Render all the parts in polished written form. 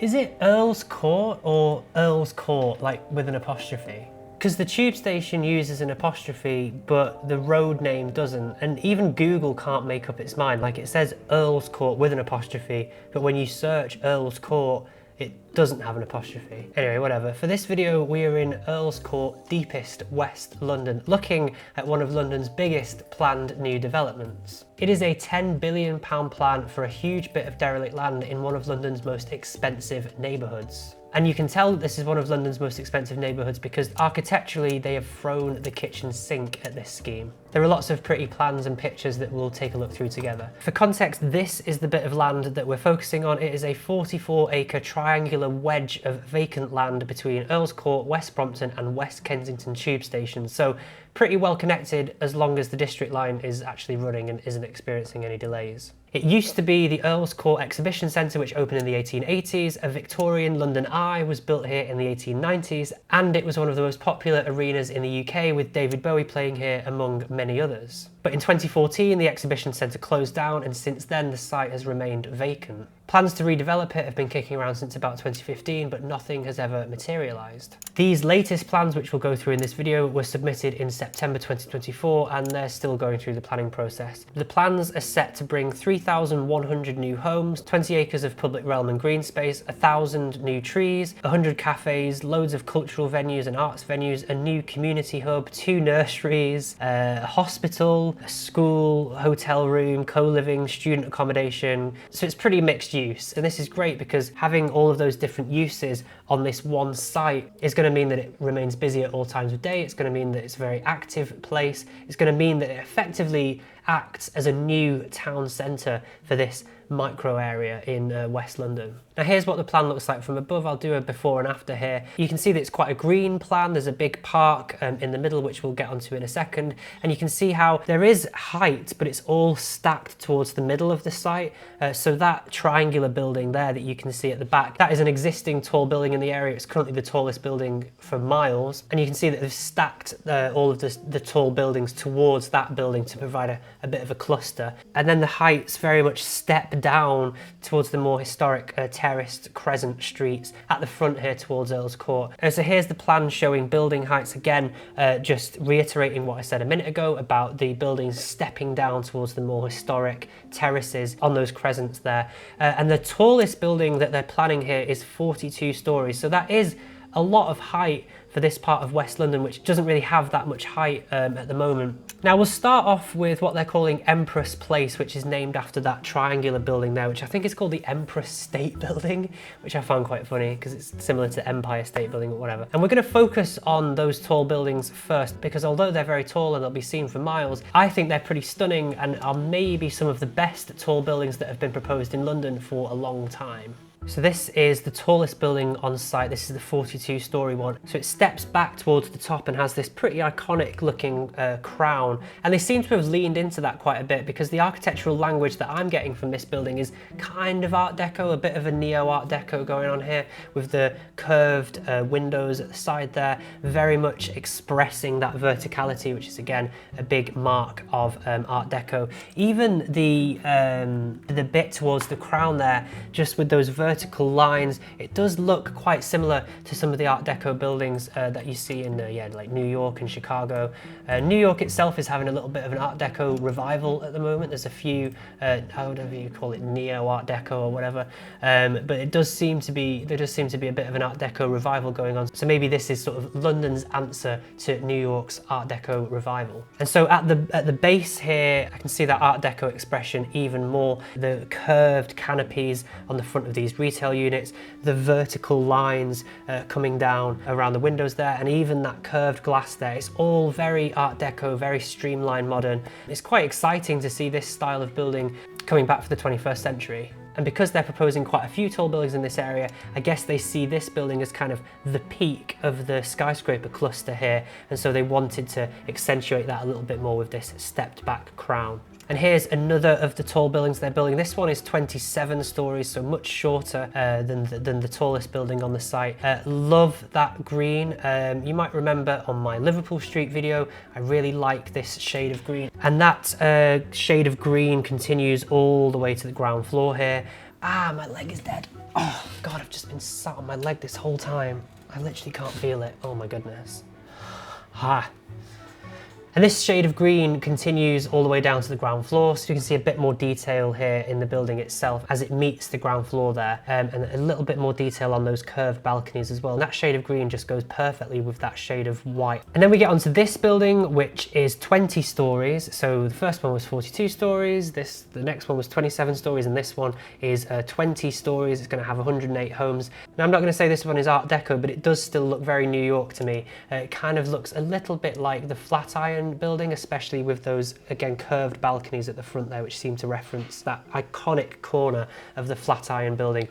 Is it Earls Court or Earls Court, like with an apostrophe? Because the tube station uses an apostrophe, but the road name doesn't. And even Google can't make up its mind. Like, it says Earls Court with an apostrophe, but when you search Earls Court, it doesn't have an apostrophe. Anyway, whatever. For this video, we are in Earls Court, deepest West London, looking at one of London's biggest planned new developments. It is a £10 billion plan for a huge bit of derelict land in one of London's most expensive neighbourhoods. And you can tell that this is one of London's most expensive neighbourhoods because architecturally they have thrown the kitchen sink at this scheme. There are lots of pretty plans and pictures that we'll take a look through together. For context, this is the bit of land that we're focusing on. It is a 44-acre triangular wedge of vacant land between Earls Court, West Brompton and West Kensington tube stations. So pretty well connected as long as the district line is actually running and isn't experiencing any delays. It used to be the Earls Court Exhibition Centre, which opened in the 1880s. A Victorian London Eye was built here in the 1890s, and it was one of the most popular arenas in the UK, with David Bowie playing here among many others. But in 2014, the exhibition centre closed down, and since then the site has remained vacant. Plans to redevelop it have been kicking around since about 2015, but nothing has ever materialised. These latest plans, which we'll go through in this video, were submitted in September 2024, and they're still going through the planning process. The plans are set to bring 3,100 new homes, 20 acres of public realm and green space, 1,000 new trees, 100 cafes, loads of cultural venues and arts venues, a new community hub, 2 nurseries, a hospital, a school, hotel room, co-living, student accommodation. So it's pretty mixed use, and this is great because having all of those different uses on this one site is going to mean that it remains busy at all times of day. It's going to mean that it's a very active place. It's going to mean that it effectively acts as a new town centre for this micro area in West London. Now here's what the plan looks like from above. I'll do a before and after here. You can see that it's quite a green plan. There's a big park in the middle, which we'll get onto in a second. And you can see how there is height, but it's all stacked towards the middle of the site. So that triangular building there that you can see at the back, that is an existing tall building in the area. It's currently the tallest building for miles. And you can see that they've stacked all of the tall buildings towards that building to provide a bit of a cluster. And then the heights very much step down towards the more historic terraced crescent streets at the front here towards Earls Court. And so here's the plan showing building heights again, just reiterating what I said a minute ago about the buildings stepping down towards the more historic terraces on those crescents there. And the tallest building that they're planning here is 42 stories. So that is a lot of height for this part of West London, which doesn't really have that much height at the moment. Now we'll start off with what they're calling Empress Place, which is named after that triangular building there, which I think is called the Empress State Building, which I found quite funny because it's similar to Empire State Building or whatever. And we're going to focus on those tall buildings first, because although they're very tall and they'll be seen for miles, I think they're pretty stunning and are maybe some of the best tall buildings that have been proposed in London for a long time. So this is the tallest building on site. This is the 42-storey one. So it steps back towards the top and has this pretty iconic looking crown. And they seem to have leaned into that quite a bit, because the architectural language that I'm getting from this building is kind of Art Deco, a bit of a neo-Art Deco going on here, with the curved windows at the side there, very much expressing that verticality, which is again a big mark of Art Deco. Even the bit towards the crown there, just with those vertical lines, it does look quite similar to some of the Art Deco buildings that you see in like New York and Chicago. New York itself is having a little bit of an Art Deco revival at the moment. There's a few, however you call it, Neo Art Deco or whatever, but there does seem to be a bit of an Art Deco revival going on. So maybe this is sort of London's answer to New York's Art Deco revival. And so at the base here, I can see that Art Deco expression even more. The curved canopies on the front of these retail units, the vertical lines coming down around the windows there, and even that curved glass there. It's all very Art Deco, very streamlined, modern. It's quite exciting to see this style of building coming back for the 21st century. And because they're proposing quite a few tall buildings in this area, I guess they see this building as kind of the peak of the skyscraper cluster here, and so they wanted to accentuate that a little bit more with this stepped back crown. And here's another of the tall buildings they're building. This one is 27 stories, so much shorter than the tallest building on the site. Love that green. You might remember on my Liverpool Street video, I really like this shade of green. And that shade of green continues all the way to the ground floor here. Ah, my leg is dead. Oh God, I've just been sat on my leg this whole time. I literally can't feel it. Oh my goodness. Ah. And this shade of green continues all the way down to the ground floor, so you can see a bit more detail here in the building itself as it meets the ground floor there, and a little bit more detail on those curved balconies as well. And that shade of green just goes perfectly with that shade of white. And then we get onto this building, which is 20 stories. So the first one was 42 stories, the next one was 27 stories, and this one is 20 stories. It's going to have 108 homes. Now, I'm not going to say this one is Art Deco, but it does still look very New York to me. It kind of looks a little bit like the Flatiron building, especially with those, again, curved balconies at the front there, which seem to reference that iconic corner of the Flatiron building.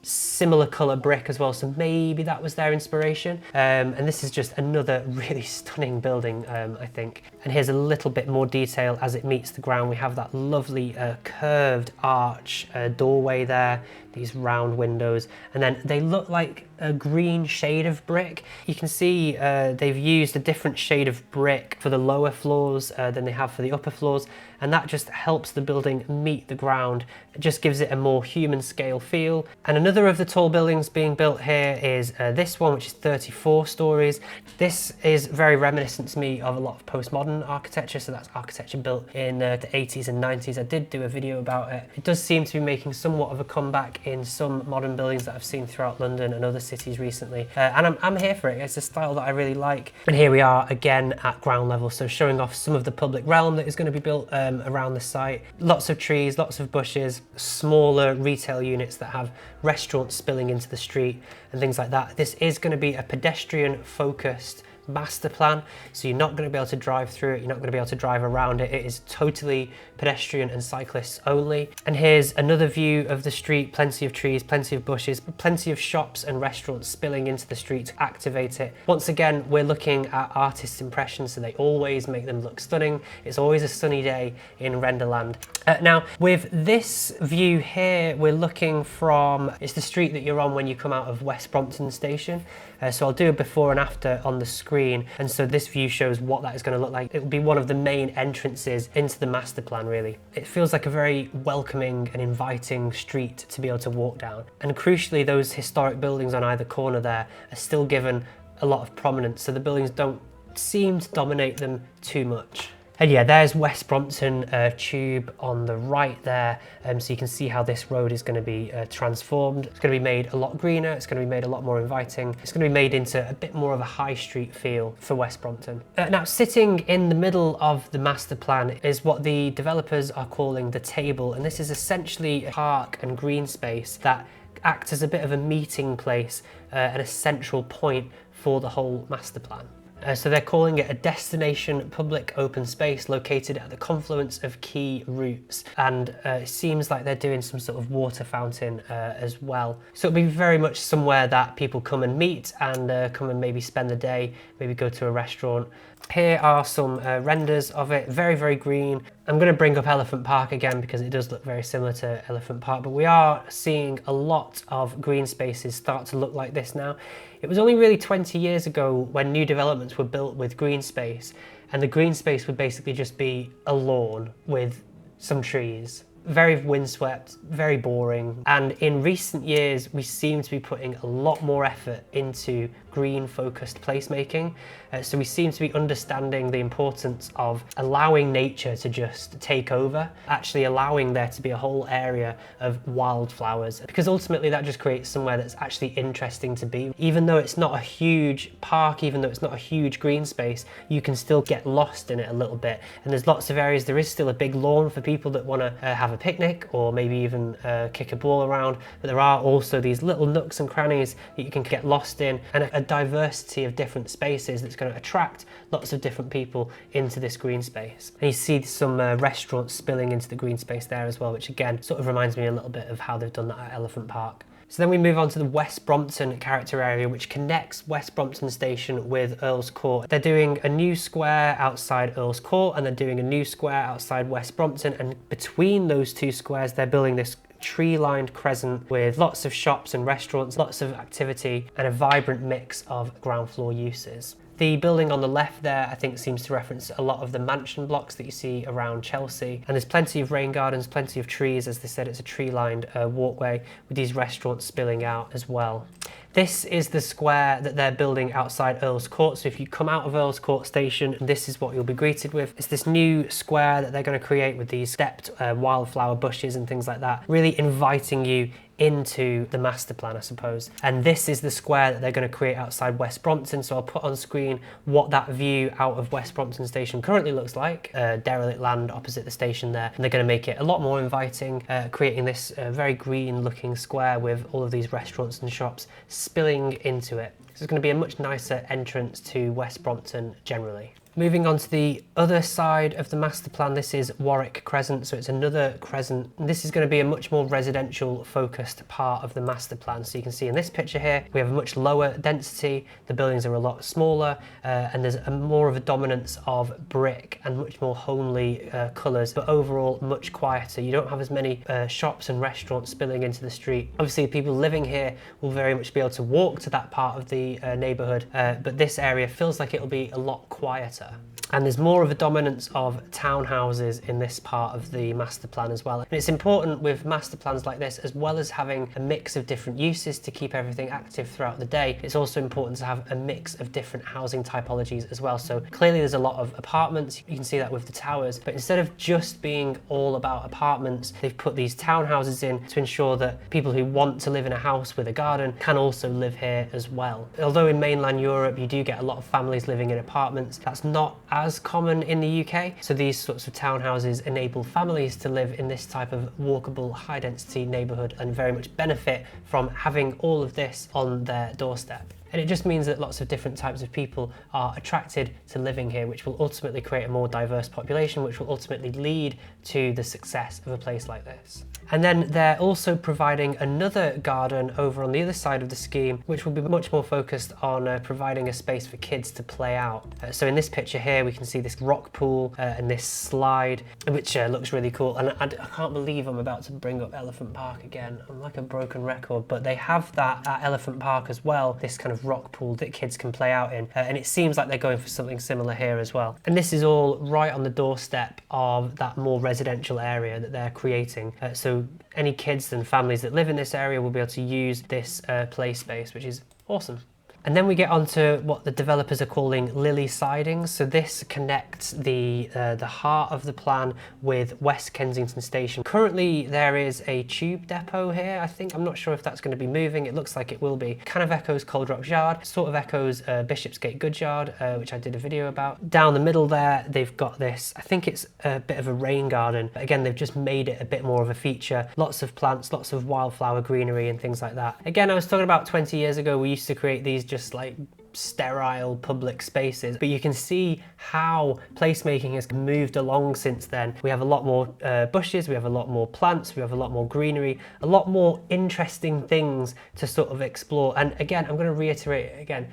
Similar colour brick as well, so maybe that was their inspiration. And this is just another really stunning building, I think. And here's a little bit more detail as it meets the ground. We have that lovely curved arch doorway there, these round windows, and then they look like a green shade of brick. You can see they've used a different shade of brick for the lower floors than they have for the upper floors, and that just helps the building meet the ground. It just gives it a more human scale feel. And another of the tall buildings being built here is this one, which is 34 stories. This is very reminiscent to me of a lot of postmodern architecture, so that's architecture built in the 80s and 90s. I did do a video about it. It does seem to be making somewhat of a comeback in some modern buildings that I've seen throughout London and other cities recently, and I'm here for it. It's a style that I really like. And here we are again at ground level, so showing off some of the public realm that is going to be built around the site. Lots of trees, lots of bushes, smaller retail units that have restaurants spilling into the street and things like that. This is going to be a pedestrian focused master plan, so you're not going to be able to drive through it, you're not going to be able to drive around it. It is totally pedestrian and cyclists only. And here's another view of the street, plenty of trees, plenty of bushes, plenty of shops and restaurants spilling into the street to activate it. Once again, we're looking at artists' impressions, so they always make them look stunning. It's always a sunny day in Renderland. Now, with this view here, we're looking from, it's the street that you're on when you come out of West Brompton station. So I'll do a before and after on the screen, and so this view shows what that is going to look like. It will be one of the main entrances into the master plan, really. It feels like a very welcoming and inviting street to be able to walk down. And crucially, those historic buildings on either corner there are still given a lot of prominence, so the buildings don't seem to dominate them too much. And yeah, there's West Brompton tube on the right there, so you can see how this road is going to be transformed. It's going to be made a lot greener, it's going to be made a lot more inviting, it's going to be made into a bit more of a high street feel for West Brompton. Now, sitting in the middle of the master plan is what the developers are calling the table, and this is essentially a park and green space that acts as a bit of a meeting place and a central point for the whole master plan. So they're calling it a destination public open space located at the confluence of key routes, and it seems like they're doing some sort of water fountain as well. So it'll be very much somewhere that people come and meet and come and maybe spend the day, maybe go to a restaurant. Here are some renders of it, very, very green. I'm going to bring up Elephant Park again because it does look very similar to Elephant Park, but we are seeing a lot of green spaces start to look like this now. It was only really 20 years ago when new developments were built with green space, and the green space would basically just be a lawn with some trees. Very windswept, very boring. And in recent years, we seem to be putting a lot more effort into green focused placemaking. So we seem to be understanding the importance of allowing nature to just take over, actually allowing there to be a whole area of wildflowers, because ultimately that just creates somewhere that's actually interesting to be. Even though it's not a huge park, even though it's not a huge green space, you can still get lost in it a little bit. And there's lots of areas, there is still a big lawn for people that want to have a picnic or maybe even kick a ball around, but there are also these little nooks and crannies that you can get lost in, and a diversity of different spaces that's going to attract lots of different people into this green space. And you see some restaurants spilling into the green space there as well, which again sort of reminds me a little bit of how they've done that at Elephant Park. So then we move on to the West Brompton character area, which connects West Brompton station with Earls Court. They're doing a new square outside Earls Court, and they're doing a new square outside West Brompton, and between those two squares they're building this tree-lined crescent with lots of shops and restaurants, lots of activity, and a vibrant mix of ground floor uses. The building on the left there, I think, seems to reference a lot of the mansion blocks that you see around Chelsea. And there's plenty of rain gardens, plenty of trees. As they said, it's a tree-lined walkway with these restaurants spilling out as well. This is the square that they're building outside Earls Court. So if you come out of Earls Court station, this is what you'll be greeted with. It's this new square that they're going to create with these stepped wildflower bushes and things like that, really inviting you into the master plan, I suppose. And this is the square that they're going to create outside West Brompton. So I'll put on screen what that view out of West Brompton station currently looks like. Derelict land opposite the station there. And they're going to make it a lot more inviting, creating this very green looking square with all of these restaurants and shops spilling into it. So it's going to be a much nicer entrance to West Brompton generally. Moving on to the other side of the master plan, this is Warwick Crescent, so it's another crescent. This is going to be a much more residential focused part of the master plan. So you can see in this picture here, we have a much lower density, the buildings are a lot smaller, and there's more of a dominance of brick and much more homely colours, but overall much quieter. You don't have as many shops and restaurants spilling into the street. Obviously, people living here will very much be able to walk to that part of the neighbourhood, but this area feels like it'll be a lot quieter. And there's more of a dominance of townhouses in this part of the master plan as well. And it's important with master plans like this, as well as having a mix of different uses to keep everything active throughout the day, it's also important to have a mix of different housing typologies as well. So clearly there's a lot of apartments, you can see that with the towers, but instead of just being all about apartments, they've put these townhouses in to ensure that people who want to live in a house with a garden can also live here as well. Although in mainland Europe you do get a lot of families living in apartments, that's not as common in the UK. So these sorts of townhouses enable families to live in this type of walkable, high density neighbourhood and very much benefit from having all of this on their doorstep. And it just means that lots of different types of people are attracted to living here, which will ultimately create a more diverse population, which will ultimately lead to the success of a place like this. And then they're also providing another garden over on the other side of the scheme, which will be much more focused on providing a space for kids to play out. So in this picture here, we can see this rock pool and this slide, which looks really cool. And I can't believe I'm about to bring up Elephant Park again. I'm like a broken record, but they have that at Elephant Park as well, this kind of rock pool that kids can play out in. And it seems like they're going for something similar here as well. And this is all right on the doorstep of that more residential area that they're creating. So any kids and families that live in this area will be able to use this play space, which is awesome. And then we get on to what the developers are calling Lily Sidings. So this connects the heart of the plan with West Kensington Station. Currently there is a tube depot here, I think. I'm not sure if that's going to be moving. It looks like it will be. Kind of echoes Coldrock Yard, sort of echoes Bishopsgate Goods Yard, which I did a video about. Down the middle there, they've got this, I think it's a bit of a rain garden. But again, they've just made it a bit more of a feature. Lots of plants, lots of wildflower greenery and things like that. Again, I was talking about 20 years ago, we used to create these just like sterile public spaces, but you can see how placemaking has moved along since then. We have a lot more bushes, we have a lot more plants, we have a lot more greenery, a lot more interesting things to sort of explore. And again, I'm going to reiterate it again,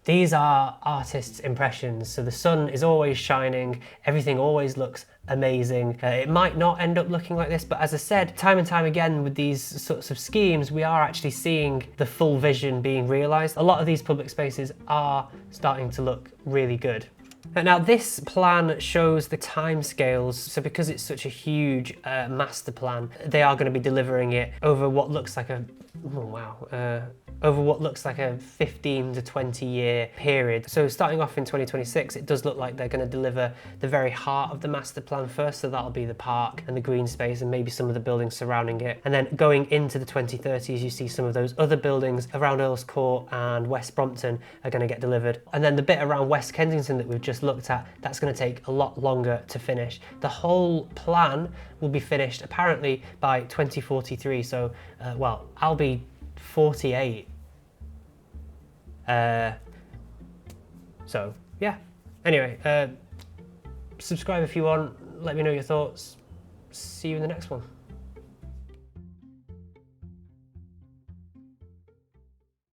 these are artists' impressions. So the sun is always shining, everything always looks amazing. It might not end up looking like this, but as I said, time and time again with these sorts of schemes, we are actually seeing the full vision being realised. A lot of these public spaces are starting to look really good. Now this plan shows the timescales, so because it's such a huge master plan, they are going to be delivering it over what looks like a, over what looks like a 15 to 20 year period. So starting off in 2026, it does look like they're going to deliver the very heart of the master plan first, so that'll be the park and the green space and maybe some of the buildings surrounding it. And then going into the 2030s, you see some of those other buildings around Earls Court and West Brompton are going to get delivered. And then the bit around West Kensington that we've just looked at, that's going to take a lot longer to finish. The whole plan will be finished apparently by 2043, so well, I'll be 48. So yeah, anyway, subscribe if you want, let me know your thoughts, see you in the next one.